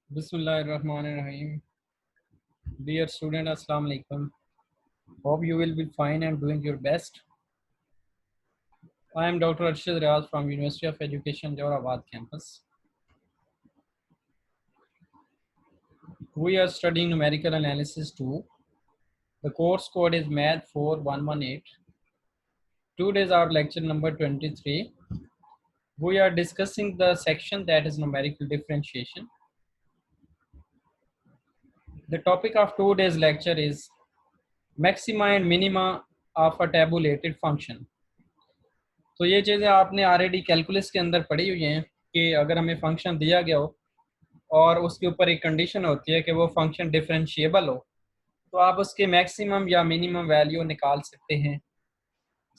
Bismillahirrahmanirrahim. Dear student, Assalamu alaikum. Hope you will be fine and doing your best. I am Dr. Arshad Riaz from University of Education, Jaurabad campus. We are studying numerical analysis 2. The course code is Math 4118. Today is our lecture number 23. We are discussing the section that is numerical differentiation. The topic of today's lecture is maxima and minima of a tabulated function. तो ये चीज़ें आपने already calculus के अंदर पढ़ी हुई हैं कि अगर हमें फंक्शन दिया गया हो और उसके ऊपर एक कंडीशन होती है कि वो फंक्शन डिफरेंशिएबल हो तो आप उसके मैक्सिमम या मिनिमम वैल्यू निकाल सकते हैं।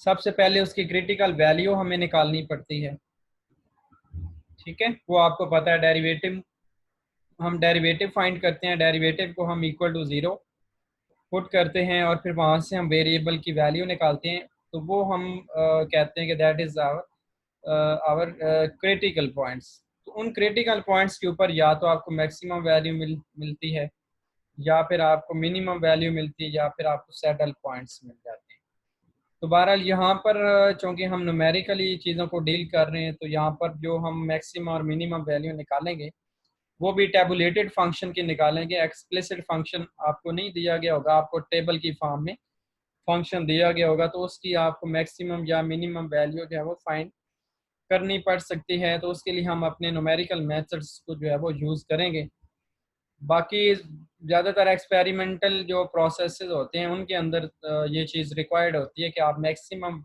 सबसे पहले उसकी क्रिटिकल वैल्यू हमें निकालनी पड़ती है, ठीक है। वो आपको पता है, डेरिवेटिव, हम डेरिवेटिव फाइंड करते हैं, डेरिवेटिव को हम इक्वल टू 0 पुट करते हैं और फिर वहाँ से हम वेरिएबल की वैल्यू निकालते हैं। तो वो हम कहते हैं कि that is our critical points. तो उन क्रिटिकल पॉइंट्स के ऊपर या तो आपको मैक्सिमम वैल्यू मिलती है या फिर आपको मिनिमम वैल्यू मिलती है या फिर आपको सैडल पॉइंट्स मिल जाते हैं। तो बहरहाल यहाँ पर चूँकि हम न्यूमेरिकली चीज़ों को डील कर रहे हैं तो यहाँ पर जो हम मैक्सिमम और मिनिमम वैल्यू निकालेंगे वो भी टेबुलेटेड फंक्शन की निकालेंगे। एक्सप्लिसिट फंक्शन आपको नहीं दिया गया होगा, आपको टेबल की फॉर्म में फंक्शन दिया गया होगा तो उसकी आपको मैक्सिमम या मिनिमम वैल्यू जो है वो फाइंड करनी पड़ सकती है। तो उसके लिए हम अपने न्यूमेरिकल मेथड्स को जो है वो यूज़ करेंगे। बाकी ज़्यादातर एक्सपेरिमेंटल जो प्रोसेसेस होते हैं उनके अंदर ये चीज़ रिक्वायर्ड होती है कि आप मैक्सिमम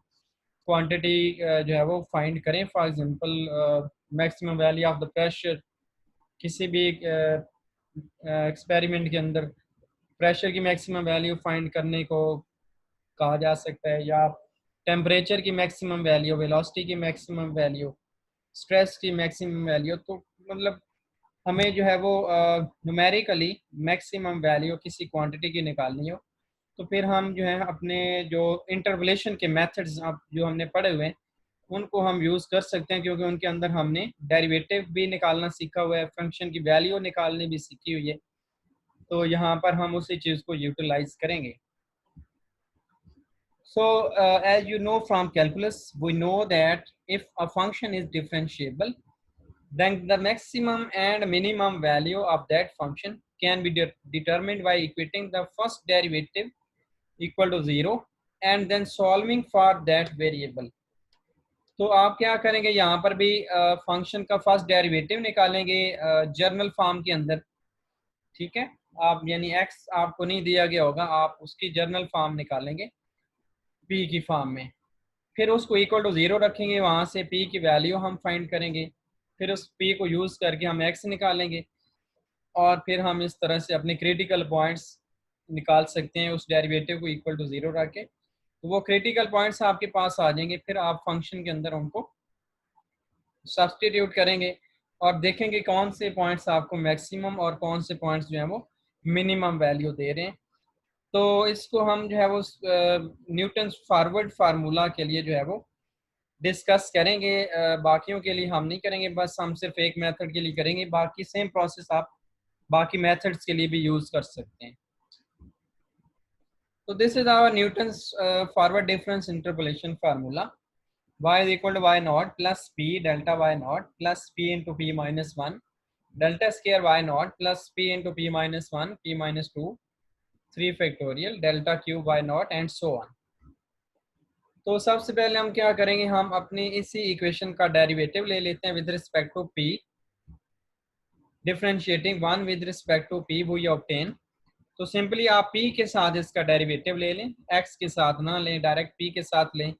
क्वांटिटी जो है वो फाइंड करें। For example maximum value of the pressure, किसी भी एक्सपेरिमेंट के अंदर प्रेशर की मैक्सिमम वैल्यू फाइंड करने को कहा जा सकता है, या टेम्परेचर की मैक्सिमम वैल्यू, वेलोसिटी की मैक्सिमम वैल्यू, स्ट्रेस की मैक्सिमम वैल्यू। तो मतलब हमें जो है वो न्यूमेरिकली मैक्सिमम वैल्यू किसी क्वांटिटी की निकालनी हो तो फिर हम जो है अपने जो इंटरपोलेशन के मेथड्स आप जो हमने पढ़े हुए हैं उनको हम यूज़ कर सकते हैं, क्योंकि उनके अंदर हमने डेरिवेटिव भी निकालना सीखा हुआ है, फंक्शन की वैल्यू निकालनी भी सीखी हुई है। तो यहाँ पर हम उसी चीज़ को यूटिलाइज करेंगे। So, as you know from calculus, we know that if a function is differentiable, then the maximum and minimum value of that function can be determined by equating the first derivative equal to 0 and then solving for that variable. तो आप क्या करेंगे, यहाँ पर भी function का first derivative निकालेंगे journal form के अंदर, ठीक है। आप यानी x आपको नहीं दिया गया होगा, आप उसकी जर्नल फॉर्म निकालेंगे p की फॉर्म में, फिर उसको इक्वल टू 0 रखेंगे, वहाँ से p की वैल्यू हम फाइंड करेंगे, फिर उस p को यूज़ करके हम x निकालेंगे और फिर हम इस तरह से अपने क्रिटिकल पॉइंट्स निकाल सकते हैं उस डेरिवेटिव को इक्वल टू 0 रख के। तो वो क्रिटिकल पॉइंट्स आपके पास आ जाएंगे, फिर आप फंक्शन के अंदर उनको सब्सटीट्यूट करेंगे और देखेंगे कौन से पॉइंट्स आपको मैक्सिमम और कौन से पॉइंट्स जो है वो मिनिमम वैल्यू दे रहे हैं। तो इसको हम जो है वो न्यूटन फॉरवर्ड फार्मूला के लिए जो है वो डिस्कस करेंगे। बाकियों के लिए हम नहीं करेंगे, बस हम सिर्फ एक मेथड के लिए करेंगे, बाकी सेम प्रोसेस आप बाकी मेथड्स के लिए भी यूज़ कर सकते हैं। तो this is our Newton's forward difference interpolation formula. y is equal to y naught plus p delta y naught plus p into p minus 1 delta square y naught plus p into p minus 1 p minus 2 3 factorial delta cube y naught and so on। तो सबसे पहले हम क्या करेंगे, हम अपनी इसी equation का डेरिवेटिव ले लेते हैं with respect to p, differentiating 1 with respect to p we obtain. तो सिंपली आप p के साथ इसका डेरिवेटिव ले लें, x के साथ ना लें, डायरेक्ट p के साथ लें,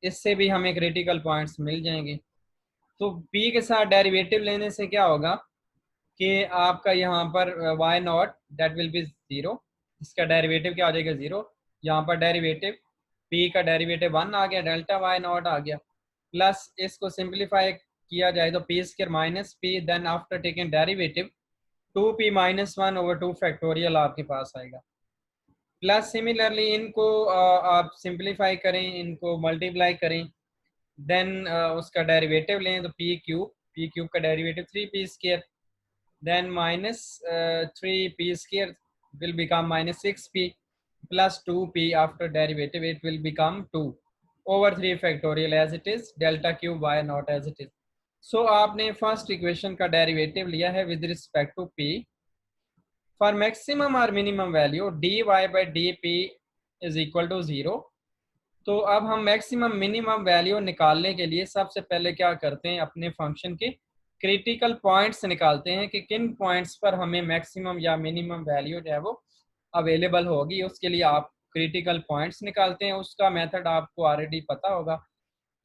इससे भी हमें क्रिटिकल पॉइंट्स मिल जाएंगे। तो p के साथ डेरिवेटिव लेने से क्या होगा कि आपका यहाँ पर y not that will be 0, इसका डेरिवेटिव क्या आ जाएगा 0, यहाँ पर डेरिवेटिव p का डेरिवेटिव 1 आ गया, डेल्टा y नॉट आ गया, प्लस इसको सिंप्लीफाई किया जाए तो p square minus p, then after taking derivative 2p minus 1 over 2 factorial आपके पास आएगा। प्लस सिमिलरली इनको आप सिंप्लीफाई करें, इनको मल्टीप्लाई करें, देन उसका डेरिवेटिव लें तो p क्यूब का derivative 3p square, then minus 3p square will become minus 6p plus 2p. After derivative it will become 2 over 3 factorial as it is, delta cube y naught as it is. So आपने first equation का derivative लिया है with respect to p. For maximum or minimum value dy by dp is equal to 0. तो अब हम maximum minimum value निकालने के लिए सबसे पहले क्या करते हैं, अपने फंक्शन के क्रिटिकल पॉइंट्स निकालते हैं कि किन पॉइंट्स पर हमें मैक्सिमम या मिनिमम वैल्यू जो है वो अवेलेबल होगी. उसके लिए आप क्रिटिकल पॉइंट्स निकालते हैं. उसका मेथड आपको ऑलरेडी पता होगा.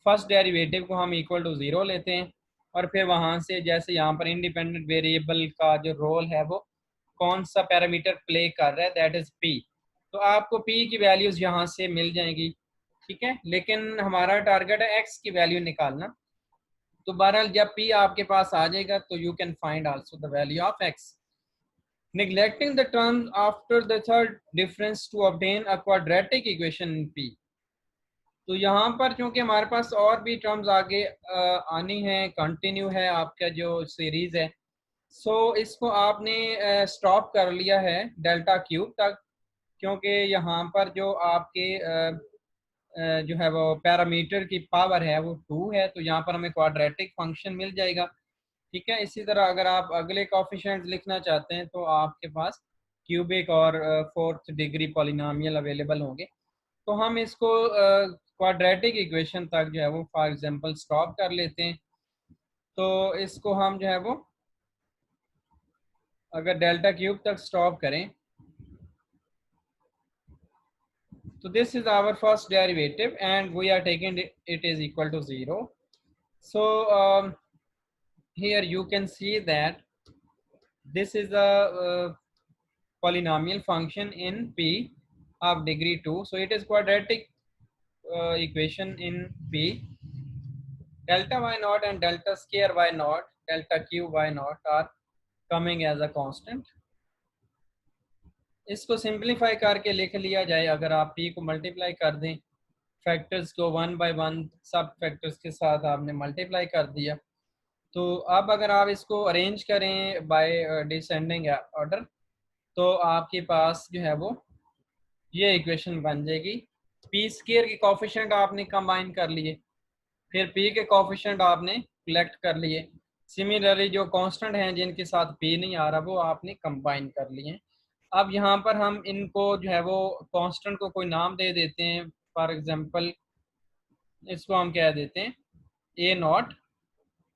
फर्स्ट डेरिवेटिव को हम इक्वल टू 0 लेते हैं और फिर वहाँ से जैसे यहाँ पर इंडिपेंडेंट वेरिएबल का जो रोल है वो कौन सा पैरामीटर प्ले कर रहा है, दैट इज p. तो आपको p की वैल्यूज यहाँ से मिल जाएंगी, ठीक है. लेकिन हमारा टारगेट है x की वैल्यू निकालना. तो बहरहाल जब p आपके पास आ जाएगा तो you can find also the value of x. Neglecting the terms after the third difference to obtain a quadratic equation in p. तो यहाँ पर चूंकि हमारे पास और भी टर्म्स आगे आनी है, कंटिन्यू है आपका जो सीरीज है, सो इसको आपने स्टॉप कर लिया है डेल्टा क्यूब तक, क्योंकि यहाँ पर जो आपके जो है वो पैरामीटर की पावर है वो 2 है. तो यहाँ पर हमें क्वाड्रेटिक फंक्शन मिल जाएगा, ठीक है. इसी तरह अगर आप अगले कोफिशिएंट्स लिखना चाहते हैं तो आपके पास क्यूबिक और फोर्थ डिग्री पॉलिनोमियल अवेलेबल होंगे. तो हम इसको क्वाड्रेटिक इक्वेशन तक जो है वो फॉर एग्जांपल स्टॉप कर लेते हैं. तो इसको हम जो है वो अगर डेल्टा क्यूब तक स्टॉप करें तो this is our first derivative and we are taking it is equal to 0. So here you can see that this is a polynomial function in p of degree 2. So it is quadratic equation in p. Delta y naught and delta square y naught, delta cube y naught are coming as a constant. इसको simplify करके लिख लिया जाए. अगर आप p को multiply कर दें, फैक्टर्स को 1 by 1 सब फैक्टर्स के साथ आपने मल्टीप्लाई कर दिया, तो अब अगर आप इसको अरेंज करें बाय डिसेंडिंग ऑर्डर तो आपके पास जो है वो ये इक्वेशन बन जाएगी. पी स्क्वायर के कोफिशिएंट आपने कंबाइन कर लिए, फिर पी के कोफिशिएंट आपने कलेक्ट कर लिए. सिमिलरली जो कांस्टेंट हैं जिनके साथ पी नहीं आ रहा वो आपने कंबाइन कर लिए. अब यहाँ पर हम इनको जो है वो कांस्टेंट को कोई नाम दे देते हैं. फॉर एग्जांपल इसको हम कह देते हैं a not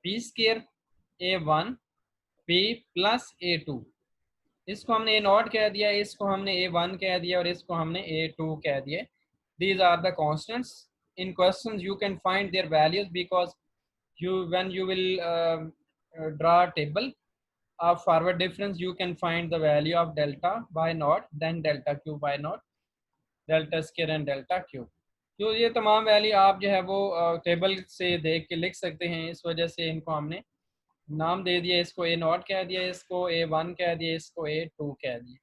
p square a1 p plus a2. इसको हमने ए नॉट कह दिया, इसको हमने a1 कह दिया और इसको हमने a2 कह दिया. These are the constants. In questions you can find their values because when you will draw a table of forward difference you can find the value of delta y naught, then delta cube y naught, delta square and delta cube. तो ये तमाम value आप जो है वो table से देख के लिख सकते हैं. इस वजह से इनको हमने नाम दे दिया. इसको ए नॉट कह दिया, इसको a1 कह दिया, इसको a2 कह दिया.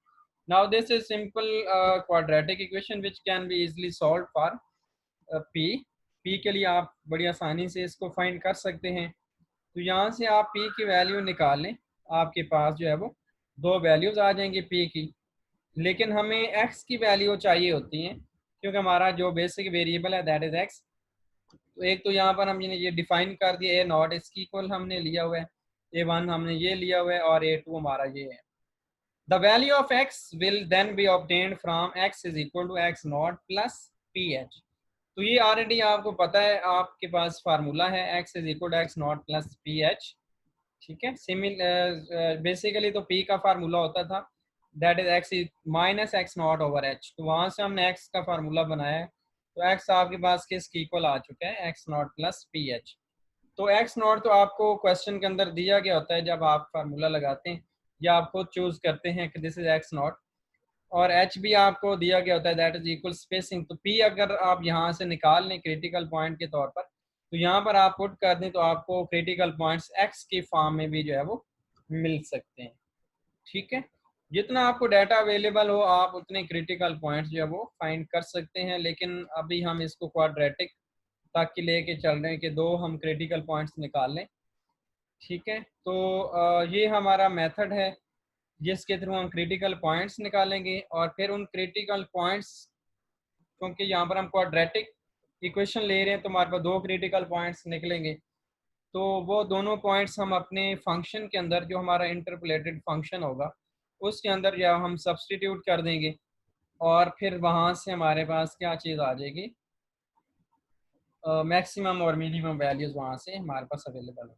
Now this is simple quadratic equation which can be easily solve for p के लिए आप बड़ी आसानी से इसको फाइंड कर सकते हैं. तो यहाँ से आप p की वैल्यू निकाल लें, आपके पास जो है वो दो वैल्यूज आ जाएंगी p की. लेकिन हमें x की वैल्यू चाहिए होती है क्योंकि हमारा जो बेसिक वेरिएबल है दैट इज x. तो एक तो यहाँ पर हमने ये डिफाइन कर दिया ए नॉट, इसकी इक्वल हमने लिया हुआ है, a1 हमने ये लिया हुआ है और a2 हमारा ये है. The value of x will then be obtained from x is equal to x naught plus ph. तो ये ऑलरेडी आपको पता है, आपके पास फार्मूला है x is equal to x naught plus ph, ठीक है. बेसिकली तो p का फार्मूला होता था that is x minus x not over h. तो वहाँ से हमने x का फार्मूला बनाया है. तो x आपके पास किसकी इक्वल आ चुका है, x नॉट प्लस ph. तो x नॉट तो आपको क्वेश्चन के अंदर दिया गया होता है जब आप फार्मूला लगाते हैं या आप खुद चूज करते हैं कि दिस इज x नॉट, और h भी आपको दिया गया होता है दैट इज इक्वल स्पेसिंग. तो p अगर आप यहाँ से निकाल लें क्रिटिकल पॉइंट के तौर पर तो यहाँ पर आप पुट कर दें तो आपको क्रिटिकल पॉइंट्स x की फॉर्म में भी जो है वो मिल सकते हैं, ठीक है. जितना आपको डाटा अवेलेबल हो आप उतने क्रिटिकल पॉइंट्स जो है वो फाइंड कर सकते हैं. लेकिन अभी हम इसको क्वाड्रेटिक तक के लेके चल रहे हैं कि दो हम क्रिटिकल पॉइंट्स निकाल लें. ठीक है, तो ये हमारा मेथड है जिसके थ्रू हम क्रिटिकल पॉइंट्स निकालेंगे और फिर उन क्रिटिकल पॉइंट्स, क्योंकि यहाँ पर हम क्वाड्रेटिक इक्वेशन ले रहे हैं तो हमारे पास दो क्रिटिकल पॉइंट्स निकलेंगे, तो वो दोनों पॉइंट्स हम अपने फंक्शन के अंदर, जो हमारा इंटरपोलेटेड फंक्शन होगा उसके अंदर या हम सब्सटीट्यूट कर देंगे और फिर वहाँ से हमारे पास क्या चीज़ आ जाएगी, मैक्सिमम और मिनिमम वैल्यूज़ वहाँ से हमारे पास अवेलेबल है।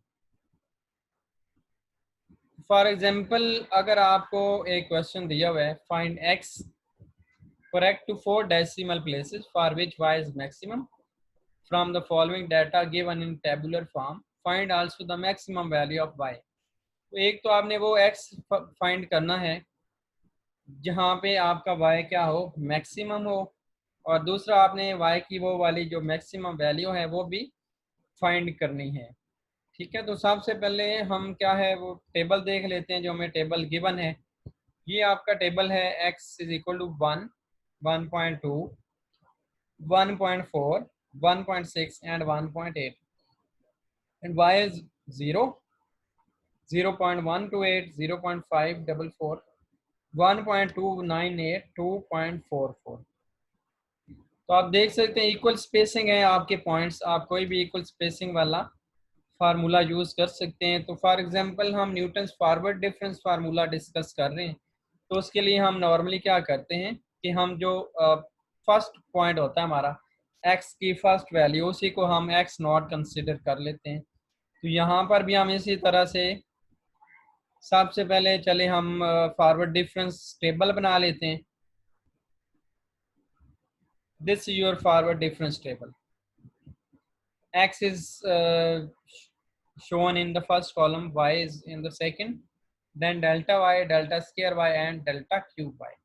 फॉर एग्जांपल अगर आपको एक क्वेश्चन दिया हुआ है, find x correct to 4 decimal places for which y is maximum from the following data given in tabular form, find also the maximum value of y। तो एक तो आपने वो x फाइंड करना है जहाँ पे आपका y क्या हो, मैक्सिमम हो, और दूसरा आपने y की वो वाली जो मैक्सिमम वैल्यू है वो भी फाइंड करनी है। ठीक है, तो सबसे पहले हम क्या है वो टेबल देख लेते हैं जो हमें टेबल गिवन है। ये आपका टेबल है x is equal to 1, 1.2, 1.4, 1.6 and 1.8, and y is 0, 0.128, 0.544, 1.298, 2.44। तो आप देख सकते हैं इक्वल स्पेसिंग है आपके पॉइंट्स, आप कोई भी इक्वल स्पेसिंग वाला फार्मूला यूज़ कर सकते हैं। तो फॉर एग्जांपल हम Newton's forward difference formula discuss कर रहे हैं, तो उसके लिए हम नॉर्मली क्या करते हैं कि हम जो फर्स्ट पॉइंट होता है हमारा x की फर्स्ट वैल्यू, उसी को हम x नॉट कंसिडर कर लेते हैं। तो यहाँ पर भी हम इसी तरह से सबसे पहले चले हम फॉरवर्ड डिफरेंस टेबल बना लेते हैं। This is your forward difference table. x is shown in the first column, y is in the second, then delta y, delta square y and delta cube y।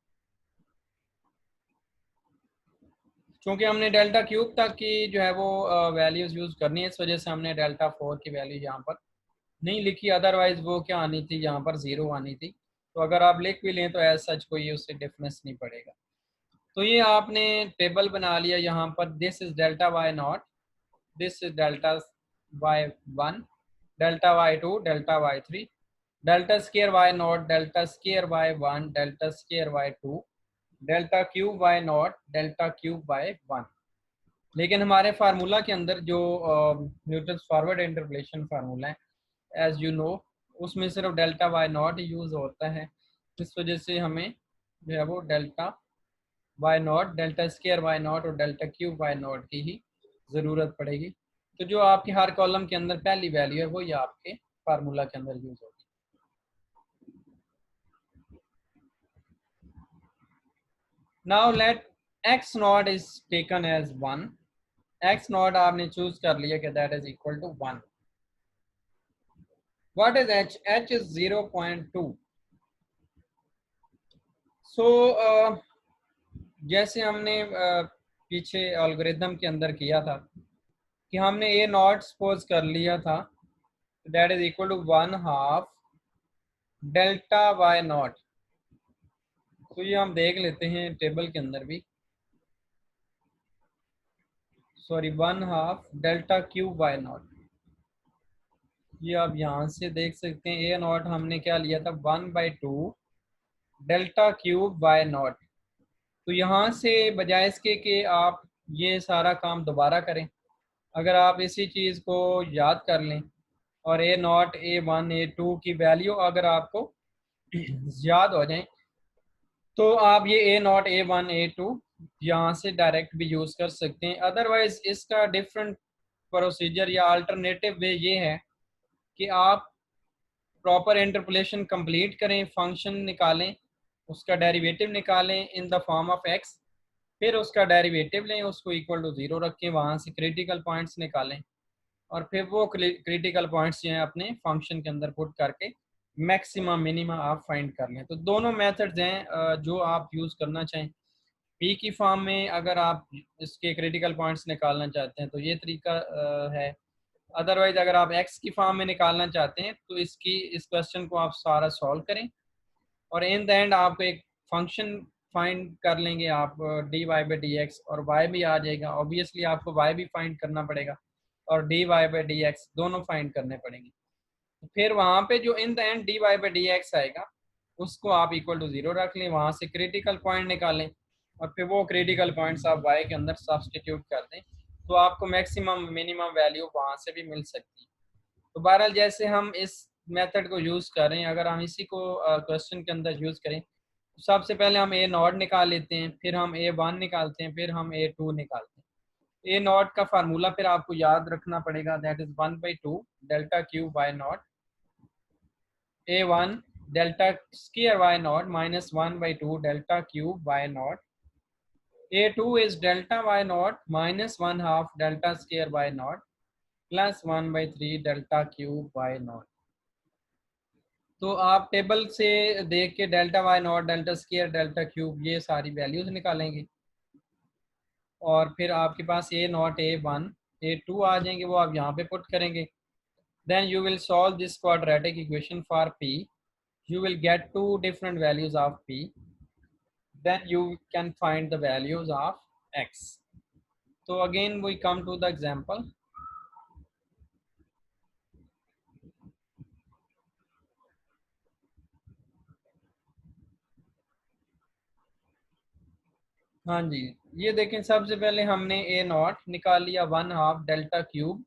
क्योंकि हमने delta cube तक की जो है वो वैल्यूज यूज करनी है, इस वजह से हमने डेल्टा 4 की वैल्यू यहाँ पर नहीं लिखी, अदरवाइज वो क्या आनी थी, यहाँ पर 0 आनी थी। तो अगर आप लिख भी लें तो एज सच कोई उससे डिफरेंस नहीं पड़ेगा। तो ये आपने टेबल बना लिया यहाँ पर, this is delta y naught, this is delta y 1, delta y 2, delta y 3, delta square y not, delta square y 1, delta square y 2, delta cube y not, delta cube y 1। लेकिन हमारे formula के अंदर जो Newton's forward interpolation formula है, as you know, उसमें सिर्फ delta y not use होता है। इस वजह से हमें जो है वो delta y not, delta square y naught और डेल्टा क्यूब वाई नॉट की ही ज़रूरत पड़ेगी। तो जो आपके हर कॉलम के अंदर पहली वैल्यू है वो ये आपके फार्मूला के अंदर यूज़ होगी। Now let x naught is taken as 1। X naught आपने चूज कर लिया कि that is equal to 1। What is h? H is 0.2। So जैसे हमने पीछे एल्गोरिथम के अंदर किया था कि हमने ए नॉट सपोज कर लिया था, that is equal to 1/2 delta y not. तो ये हम देख लेते हैं टेबल के अंदर भी, sorry 1/2 delta cube y naught. ये आप यहाँ से देख सकते हैं ए नॉट हमने क्या लिया था 1/2 डेल्टा क्यूब वाई नॉट। तो यहाँ से बजाय इसके कि आप ये सारा काम दोबारा करें, अगर आप इसी चीज़ को याद कर लें और ए नॉट, A1, A2 की वैल्यू अगर आपको याद हो जाए तो आप ये ए नॉट, A1, A2 यहाँ से डायरेक्ट भी यूज़ कर सकते हैं। अदरवाइज इसका डिफरेंट प्रोसीजर या अल्टरनेटिव वे ये है कि आप प्रॉपर इंटरपोलेशन कंप्लीट करें, फंक्शन निकालें, उसका डेरिवेटिव निकालें in the form of x, फिर उसका डेरिवेटिव लें, उसको इक्वल टू 0 रखें, वहाँ से क्रिटिकल पॉइंट्स निकालें और फिर वो क्रिटिकल पॉइंट्स जो हैं अपने फंक्शन के अंदर पुट करके मैक्सिमम मिनिमम आप फाइंड कर लें। तो दोनों मेथड्स हैं जो आप यूज़ करना चाहें। पी की फॉर्म में अगर आप इसके क्रिटिकल पॉइंट्स निकालना चाहते हैं तो ये तरीका है। अदरवाइज अगर आप एक्स की फॉर्म में निकालना चाहते हैं तो इस क्वेश्चन को आप सारा सॉल्व करें और इन द एंड आपको एक फंक्शन फाइंड कर लेंगे आप dy/dx, और y भी आ जाएगा। ऑब्वियसली आपको y भी फाइंड करना पड़ेगा और dy/dx दोनों फाइंड करने पड़ेंगे। फिर वहां पे जो in the end d y by d x आएगा उसको आप इक्वल टू 0 रख लें, वहां से क्रिटिकल पॉइंट निकालें और फिर वो क्रिटिकल पॉइंट्स आप वाई के अंदर सब्सटीट्यूट कर दें, तो आपको मैक्सिमम मिनिमम वैल्यू वहां से भी मिल सकती है। तो बहरहाल जैसे हम इस मेथड को यूज़ कर रहे हैं, अगर हम इसी को क्वेश्चन के अंदर यूज़ करें तो सबसे पहले हम ए नॉट निकाल लेते हैं, फिर हम ए वन निकालते हैं, फिर हम ए टू निकालते हैं। ए नॉट का फार्मूला फिर आपको याद रखना पड़ेगा, that is 1/2 delta q y not a one delta square y not minus 1/2 delta cube y not. A two is delta y not minus 1/2 delta square y not plus 1/3 delta cube y not. तो आप table से देख के delta y not delta square delta cube ये सारी values निकालेंगे और फिर आपके पास a not a one a two आ जाएंगे, वो आप यहाँ पे पुट करेंगे। Then you will solve this quadratic equation for p, you will get two different values of p, then you can find the values of x. So again we come to the example. हाँ जी, ये देखें सबसे पहले हमने ए not निकाल लिया 1/2 delta cube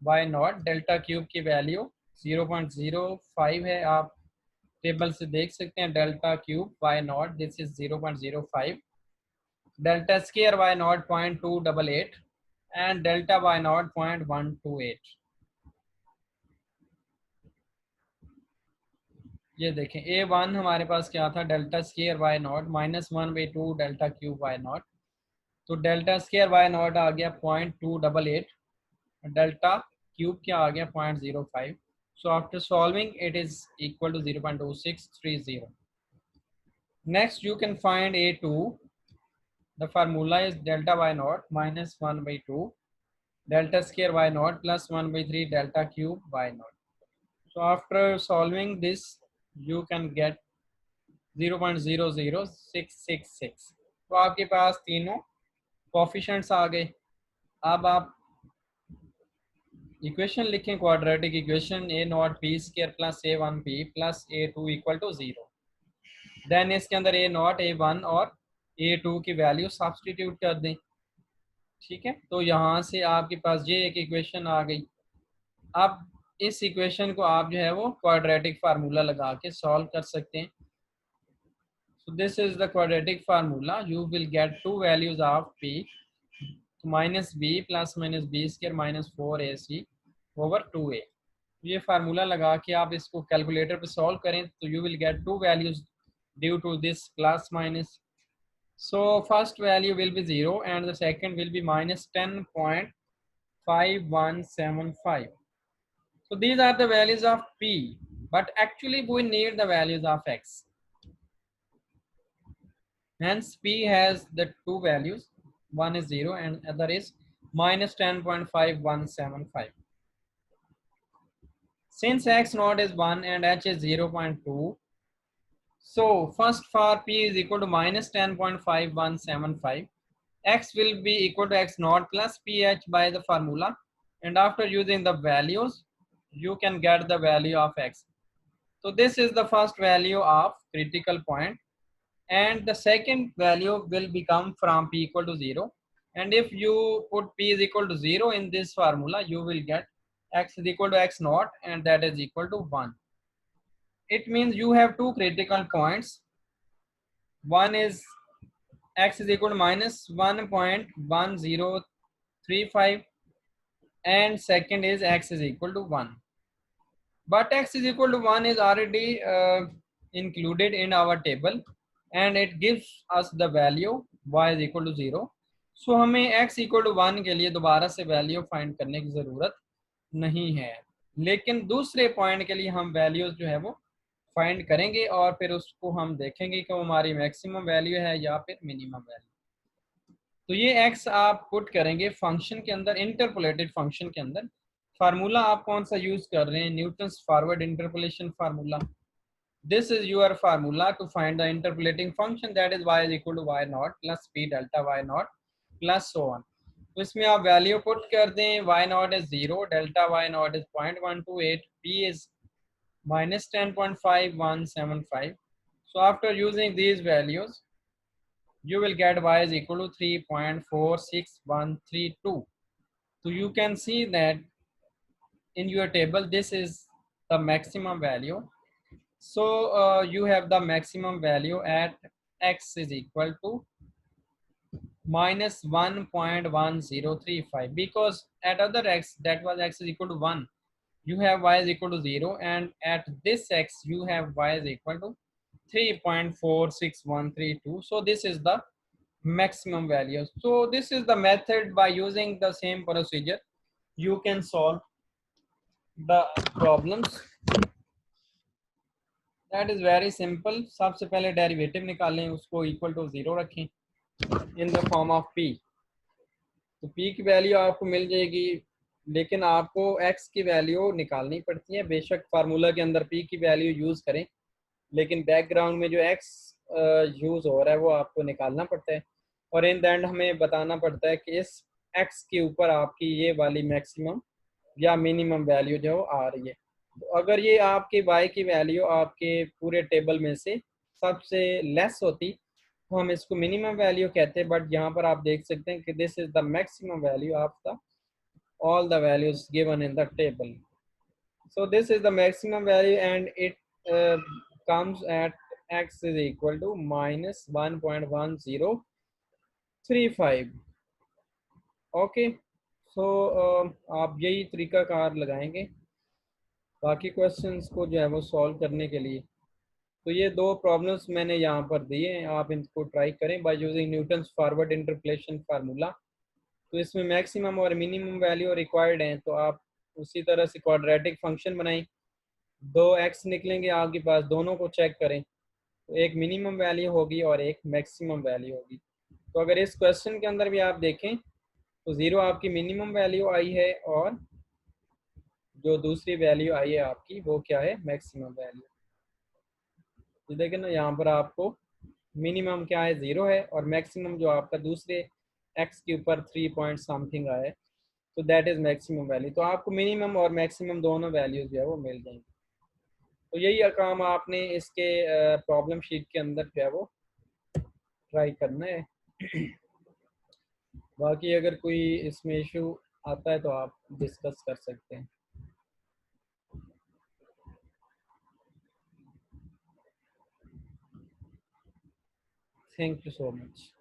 by naught, delta cube की value 0.05 है, आप टेबल से देख सकते हैं। Delta cube by naught this is 0.05, delta square by naught 0.288 and delta by naught 0.128। ये देखें ए वन हमारे पास क्या था, delta square y not minus 1/2 delta cube y not, तो डेल्टा स्क्वायर वाई नॉट आ गया 0.288, डेल्टा क्यूब क्या आ गया 0.05। So after solving it is equal to 0.2630। Next you can find a two, the formula is delta y not minus 1/2 delta square y not plus 1/3 delta cube y naught. So after solving this, you can get 0.00666। तो आपके पास तीनों coefficients आ गए। अब आप equation लिखें, quadratic equation a not p square plus a one p plus a two equal to 0। Then इसके अंदर a not a one और ए टू की वैल्यू सब्सटीट्यूट कर दें। ठीक है, तो यहाँ से आपके पास ये एक इक्वेशन आ गई। अब इस इक्वेशन को आप जो है वो क्वाड्रेटिक फार्मूला लगा के सॉल्व कर सकते हैं। So this is the quadratic formula. You will get two values of p, minus b plus minus b square minus 4ac over 2a. ये फार्मूला लगा के आप इसको कैलकुलेटर पे सॉल्व करें तो you will get two values due to this plus minus. So first value will be 0 and the second will be minus 10.5175. So these are the values of p, but actually we need the values of x. Hence p has the two values, one is 0 and other is minus 10.5175. Since x naught is 1 and h is 0.2, so first for p is equal to minus 10.5175, x will be equal to x naught plus ph by the formula, and after using the values you can get the value of x. So this is the first value of critical point, and the second value will become from p equal to 0, and if you put p is equal to 0 in this formula you will get x is equal to x naught and that is equal to 1. It means you have two critical points, one is x is equal to minus 1.1035 and second is x is equal to 1, but x is equal to 1 is already included in our table and it gives us the value y is equal to 0. So हमें x equal to 1 के लिए दोबारा से value find करने की ज़रूरत नहीं है, लेकिन दूसरे पॉइंट के लिए हम वैल्यूज जो है वो फाइंड करेंगे और फिर उसको हम देखेंगे कि वो हमारी मैक्सिमम वैल्यू है या फिर मिनिमम वैल्यू। तो ये x आप पुट करेंगे फंक्शन के अंदर, इंटरपोलेटेड फंक्शन के अंदर। फार्मूला आप कौन सा यूज कर रहे हैं, Newton's forward interpolation formula. This is your formula to find the interpolating function, that is y is equal to y naught plus p delta y naught plus so on. तो इसमें आप value put कर दें, y naught is 0, delta y naught is 0.128, p is minus 10.5175. So after using these values, you will get y is equal to 3.46132. So you can see that in your table, this is the maximum value. So you have the maximum value at x is equal to minus 1.1035, because at other x, that was x is equal to 1, you have y is equal to 0, and at this x you have y is equal to 3.46132. So this is the maximum value. So this is the method. By using the same procedure, you can solve the problems. That is very simple. सबसे पहले derivative निकालें, उसको equal to 0 रखें in the form of p. तो p की value आपको मिल जाएगी, लेकिन आपको x की वैल्यू निकालनी पड़ती है. बेशक फार्मूला के अंदर p की वैल्यू यूज़ करें, लेकिन बैकग्राउंड में जो x यूज़ हो रहा है वो आपको निकालना पड़ता है. और इन द एंड हमें बताना पड़ता है कि इस x के ऊपर आपकी ये वाली मैक्सिमम या मिनिमम वैल्यू जो आ रही है. तो अगर ये आपके y की वैल्यू आपके पूरे टेबल में से सबसे लेस होती तो हम इसको मिनिमम वैल्यू कहते हैं. बट यहाँ पर आप देख सकते हैं कि this is the maximum value of the all the values given in the table. So this is the maximum value, and it comes at x is equal to minus 1.1035. Okay. सो आप यही तरीका कार लगाएंगे बाकी questions को जो है वो solve करने के लिए. तो ये दो प्रॉब्लम्स मैंने यहाँ पर दिए हैं, आप इनको ट्राई करें by using Newton's forward interpolation formula. तो इसमें मैक्सिमम और मिनिमम वैल्यू रिक्वायर्ड हैं, तो आप उसी तरह से क्वाड्रेटिक फंक्शन बनाएं. दो एक्स निकलेंगे आपके पास, दोनों को चेक करें, तो एक मिनिमम वैल्यू होगी और एक मैक्सिमम वैल्यू होगी. तो अगर इस क्वेश्चन के अंदर भी आप देखें तो 0 आपकी मिनिमम वैल्यू आई है, और जो दूसरी वैल्यू आई है आपकी वो क्या है, मैक्सिमम वैल्यू. तो देखें ना, यहाँ पर आपको मिनिमम क्या है 0 है, और मैक्सिमम जो आपका दूसरे एक्स के ऊपर 3 पॉइंट समथिंग आया है, तो दैट इज मैक्सिमम वैल्यू. तो आपको मिनिमम और मैक्सिमम दोनों वैल्यूज जो है वो मिल जाएंगी. तो यही काम आपने इसके प्रॉब्लम शीट के अंदर जो है वो ट्राई करना है. बाकी अगर कोई इसमें इशू आता है तो आप डिस्कस कर सकते हैं. Thank you so much.